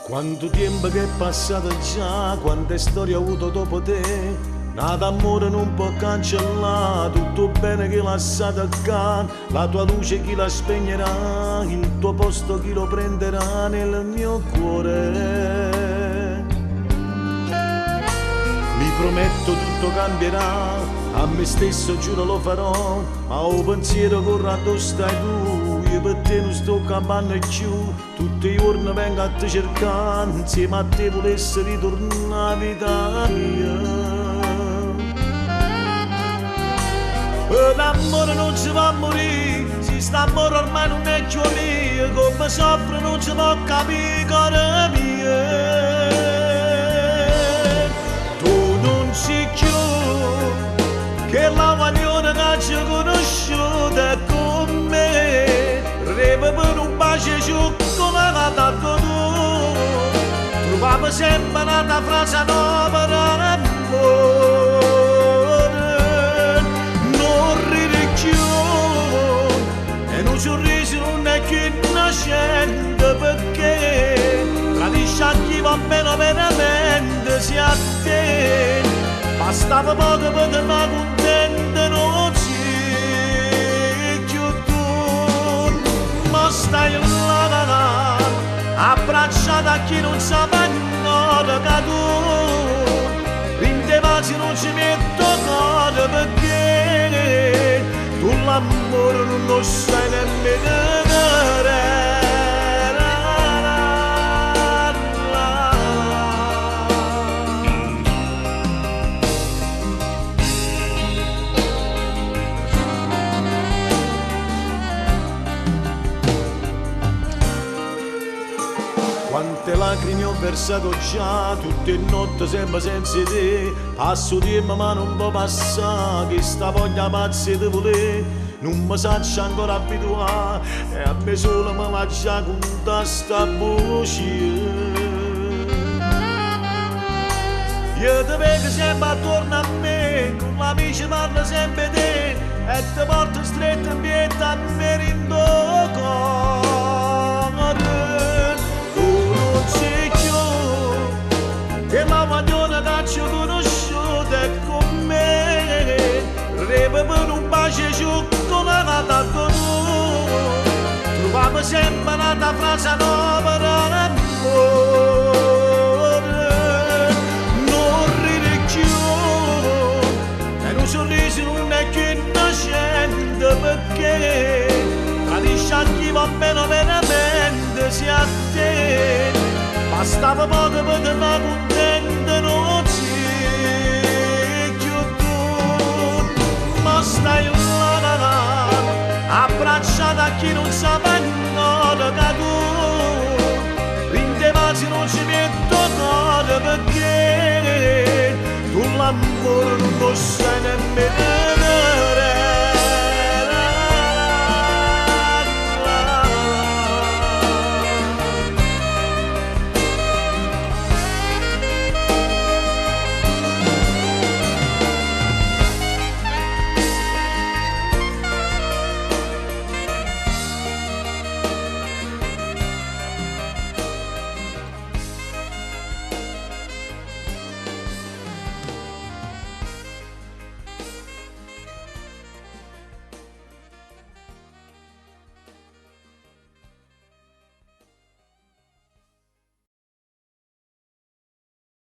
Quanto tempo che è passato già, quante storie ho avuto dopo te, nada d'amore non può cancellare, tutto bene che lasciato accanto, la tua luce chi la spegnerà, il tuo posto chi lo prenderà nel mio cuore. Mi prometto tutto cambierà, a me stesso giuro lo farò, ma ho pensiero corre addosso stai tu, io per te non sto campando più, tutti i giorni vengo a te cercare, insieme a te volessi ritornare vita mia. L'amore non si va a morire, se sta amore ormai non è più mio, come soffre non si può capire, cuore mio. Che la guaglione che ci conosciuta con me, reva per un bacio cioccolata tu, trovavo sempre una frase nuova d'amore, non ride più, e un sorriso non è più innocente perché tradisce a chi va bene veramente sia a te. Bastava poco per te ma contento non c'è più tu, ma stai là, abbracciata a chi non sa nada che tu, in te vasi non ci metto cosa perché tu l'amore non lo sai nemmeno vedere. Quante lacrime ho versato già, tutte notte sempre senza te, passo tempo ma non può passare, che sta voglia pazza di volere, non mi saccio ancora abituare, e a me solo mi va già con sta voce. Io ti vedo sempre attorno a me, con l'amici parlo sempre di te, e ti porto stretto in piedi a me in cuore. Che la guagliona che ci conosciuta è con me, reva per un bacio cioccolata tu, trovavo sempre una frase nuova d'amore, non ride più, e un sorriso non è più innocente perché tradisce a chi va bene veramente sia a te. Bastava poco per te ma contento non c'è più tu, ma stai là, abbracciata a chi non sa nada che tu, in te vasi non ci metto cosa perché tu l'amore non lo sai nemmeno.